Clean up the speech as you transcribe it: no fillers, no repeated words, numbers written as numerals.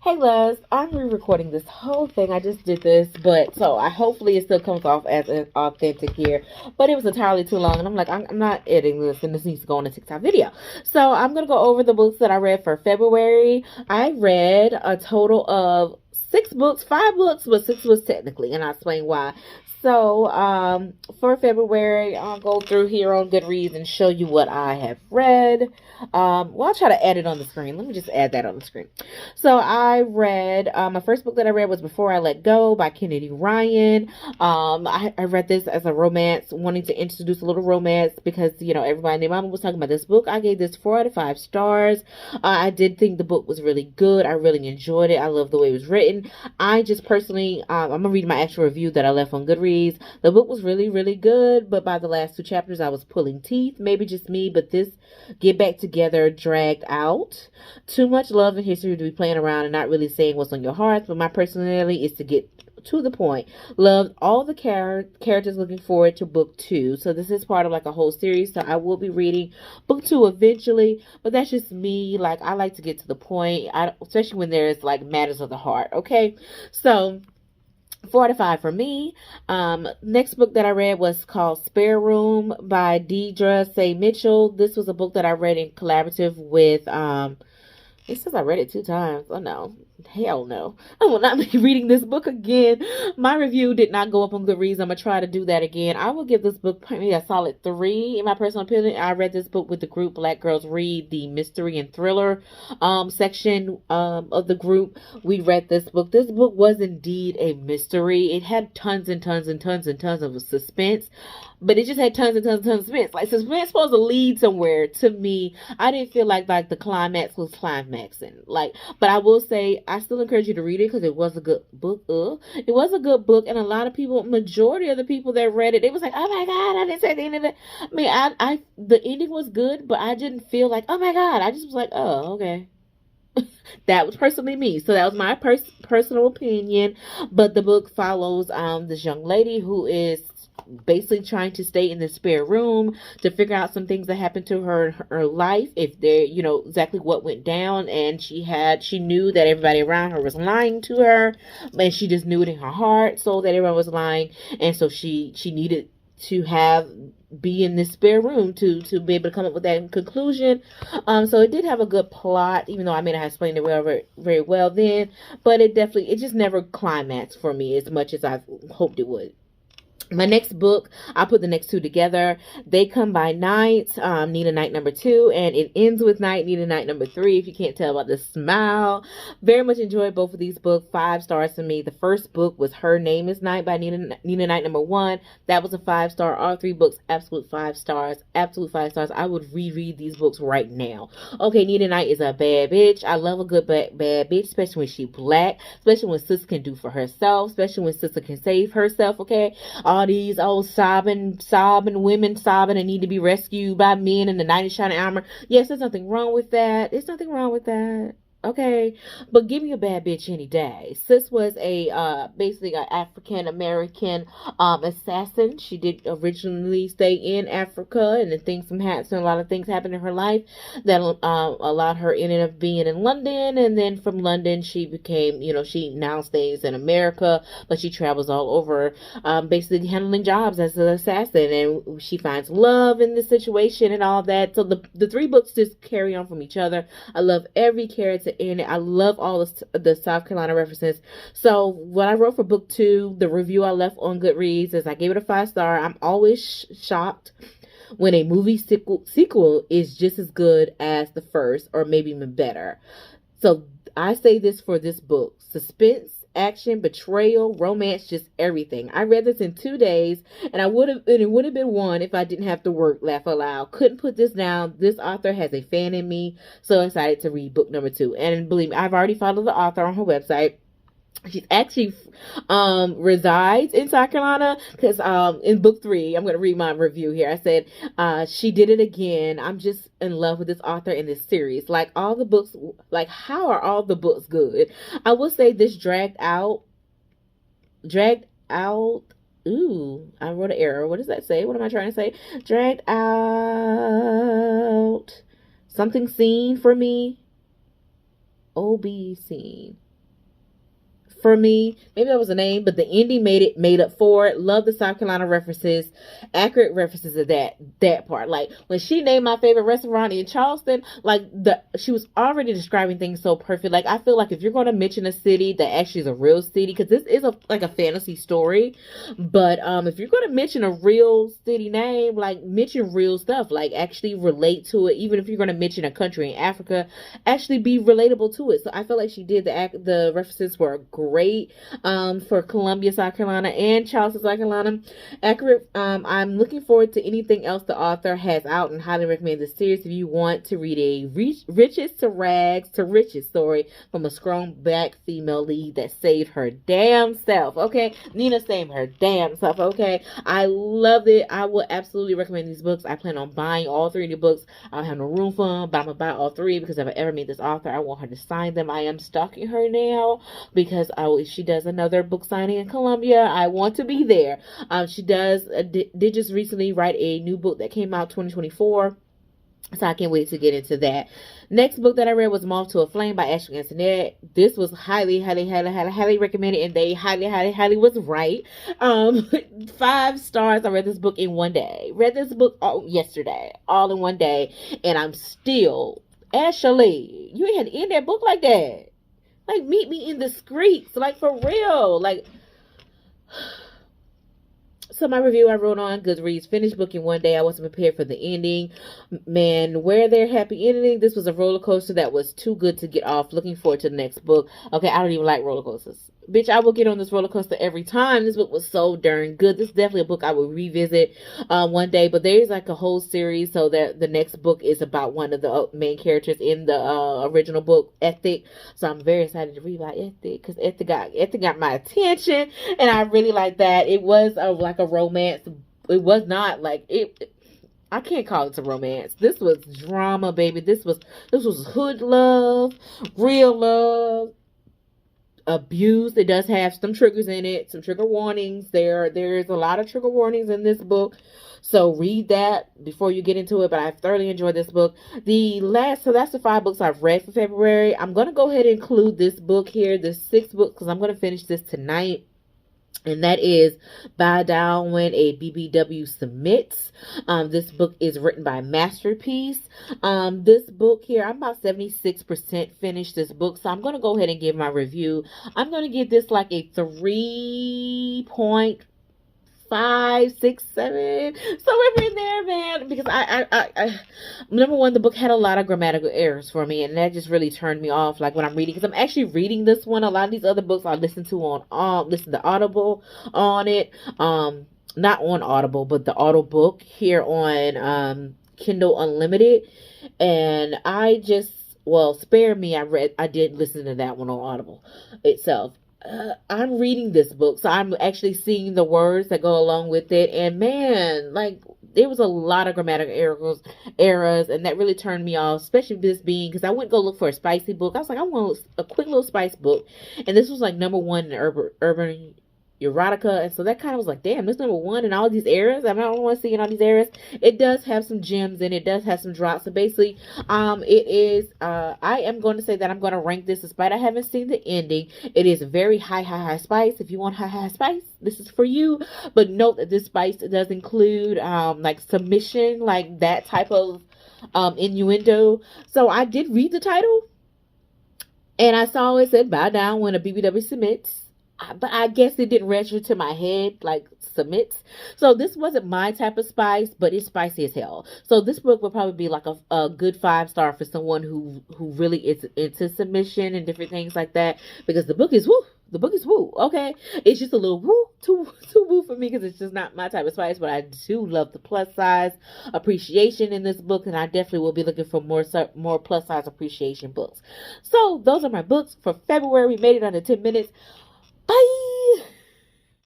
Hey Les, I'm re-recording this whole thing. I just did this, but so I hopefully it still comes off as an authentic here. But it was entirely too long, and I'm like, I'm not editing this, and this needs to go on a TikTok video. So I'm gonna go over the books that I read for February. I read a total of 6 books, 5 books, but 6 books technically, and I'll explain why. So, for February, I'll go through here on Goodreads and show you what I have read. Well, I'll try to add it on the screen. Let me just add that on the screen. So I read, my first book that I read was Before I Let Go by Kennedy Ryan. I read this as a romance, wanting to introduce a little romance because, everybody and their mama was talking about this book. I gave this 4 out of 5 stars. I did think the book was really good. I really enjoyed it. I love the way it was written. I just personally, I'm going to read my actual review that I left on Goodreads. The book was really, really good, but by the last 2 chapters, I was pulling teeth. Maybe just me, but this Get Back Together dragged out. Too much love and history to be playing around and not really saying what's on your heart, but my personality is to get to the point. Loved all the characters. Looking forward to book 2. So this is part of like a whole series, so I will be reading book 2 eventually, but that's just me. Like, I like to get to the point, especially when there's like matters of the heart. Okay, so 4 out of 5 for me. Next book that I read was called Spare Room by Deidre Say Mitchell. This was a book that I read in collaborative with it says I read it 2 times. Oh no. Hell no. I will not be reading this book again. My review did not go up on Goodreads. I'm going to try to do that again. I will give this book maybe a solid 3 in my personal opinion. I read this book with the group Black Girls Read, the mystery and thriller section of the group. We read this book. This book was indeed a mystery. It had tons and tons and tons and tons of suspense. But it just had tons and tons and tons of suspense. Like, suspense supposed to lead somewhere. To me, I didn't feel like the climax was climaxing. But I will say, I still encourage you to read it because it was a good book. It was a good book, and a lot of people, majority of the people that read it, it was like, oh my God, I didn't say the end of it. I mean, the ending was good, but I didn't feel like, oh my God. I just was like, oh, okay. That was personally me. So that was my personal opinion. But the book follows this young lady who is basically trying to stay in the spare room to figure out some things that happened to her in her life, if they're, exactly what went down. And she knew that everybody around her was lying to her, and she just knew it in her heart, so that everyone was lying. And so she needed to be in this spare room to be able to come up with that conclusion. So it did have a good plot, even though I may not have explained it very, very well then, but it just never climaxed for me as much as I hoped it would. My next book, I put the next 2 together. They Come by Night, Need a Night number 2, and It Ends with Night, Need a Night number 3. If you can't tell about the smile, very much enjoyed both of these books. 5 stars to me. The first book was Her Name is Night by Need a Night number 1. That was a 5-star. All 3 books, absolute 5 stars. Absolute 5 stars. I would reread these books right now. Okay, Need a Night is a bad bitch. I love a good bad bitch, especially when she black, especially when sis can do for herself, especially when sister can save herself. Okay, all these old sobbing women sobbing and need to be rescued by men in the knight in shining armor. Yes, there's nothing wrong with that. There's nothing wrong with that. Okay, but give me a bad bitch any day. Sis was basically an African American assassin. She did originally stay in Africa, and a lot of things happened in her life that allowed her ended up being in London, and then from London she became, she now stays in America, but she travels all over, basically handling jobs as an assassin, and she finds love in this situation and all that. So the 3 books just carry on from each other. I love every character in it. I love all the South Carolina references. So what I wrote for book 2, the review I left on Goodreads, is I gave it a 5-star. I'm always shocked when a movie sequel is just as good as the first, or maybe even better. So I say this for this book: suspense, action, betrayal, romance, just everything. I read this in 2 days, and it would have been 1 if I didn't have to work. Laugh aloud. Couldn't put this down. This author has a fan in me. So excited to read book number 2. And believe me, I've already followed the author on her website. She actually resides in South Carolina, because in book 3, I'm going to read my review here. I said, she did it again. I'm just in love with this author in this series. Like, all the books, like, how are all the books good? I will say this dragged out. Ooh, I wrote an error. What does that say? What am I trying to say? Dragged out. Something seen for me. OB scene. for me. Maybe that was the name, but the ending made up for it. Love the South Carolina references, accurate references of that part. Like when she named my favorite restaurant in Charleston, like she was already describing things so perfect. Like I feel like if you're going to mention a city that actually is a real city, because this is like a fantasy story, but if you're going to mention a real city name, like mention real stuff, like actually relate to it. Even if you're going to mention a country in Africa, actually be relatable to it. So I feel like she did the references were great for Columbia, South Carolina, and Charleston, South Carolina. Accurate. I'm looking forward to anything else the author has out and highly recommend this series if you want to read a riches to rags to riches story from a strong black female lead that saved her damn self. Okay, Nina saved her damn self. Okay, I loved it. I will absolutely recommend these books. I plan on buying all 3 of the books. I don't have no room for them, but I'm gonna buy all 3 because if I ever meet this author, I want her to sign them. I am stalking her now because if she does another book signing in Columbia, I want to be there. She did just recently write a new book that came out 2024. So I can't wait to get into that. Next book that I read was Moth to a Flame by Ashley Antoinette. This was highly recommended, and they highly was right. 5 stars. I read this book in one day. Read this book yesterday, all in one day, and I'm still, Ashley, you ain't had to end that book like that. Like, meet me in the streets, like for real, like. So my review I wrote on Goodreads, finished book in one day. I wasn't prepared for the ending. Man, where their happy ending, this was a roller coaster that was too good to get off. Looking forward to the next book. Okay, I don't even like roller coasters. Bitch, I will get on this roller coaster every time. This book was so darn good. This is definitely a book I will revisit one day. But there's like a whole series. So that the next book is about one of the main characters in the original book, Ethic. So I'm very excited to read about Ethic because Ethic got my attention, and I really like that. It was like a romance. It was not like it. I can't call it a romance. This was drama, baby. This was hood love, real love. Abuse. It does have some triggers in it, some trigger warnings. There's a lot of trigger warnings in this book, so read that before you get into it. But I thoroughly enjoyed this book. So that's the 5 books I've read for February. I'm gonna go ahead and include this book here, the 6th book, because I'm gonna finish this tonight. And that is Bow Down When a BBW Submits. This book is written by Masterpiece. This book here, I'm about 76% finished this book. So I'm going to go ahead and give my review. I'm going to give this like a 3.5, 6, 7, somewhere in there, man, because I number one, the book had a lot of grammatical errors for me, and that just really turned me off, like when I'm reading, because I'm actually reading this one. A lot of these other books I listen to Audible on it, not on Audible, but the Audiobook here on Kindle Unlimited, and spare me, I did listen to that one on Audible itself. I'm reading this book, so I'm actually seeing the words that go along with it, and man, like, there was a lot of grammatical errors, and that really turned me off, especially this being, because I went to go look for a spicy book. I was like, I want a quick little spice book, and this was like number 1 in urban erotica, and so that kind of was like, damn, this number 1 and all these errors. I don't want to see all these errors. It does have some gems and it does have some drops. So basically, it is I am going to say that I'm going to rank this, despite I haven't seen the ending. It is very high spice. If you want high spice, this is for you. But note that this spice does include like submission, like that type of innuendo. So I did read the title, and I saw it said bow down when a BBW submits. But I guess it didn't register to my head, like submits. So this wasn't my type of spice, but it's spicy as hell. So this book would probably be like a good 5-star for someone who really is into submission and different things like that. Because the book is woo. The book is woo. Okay, it's just a little woo, too woo for me, because it's just not my type of spice. But I do love the plus size appreciation in this book, and I definitely will be looking for more plus size appreciation books. So those are my books for February. We made it under 10 minutes. Bye.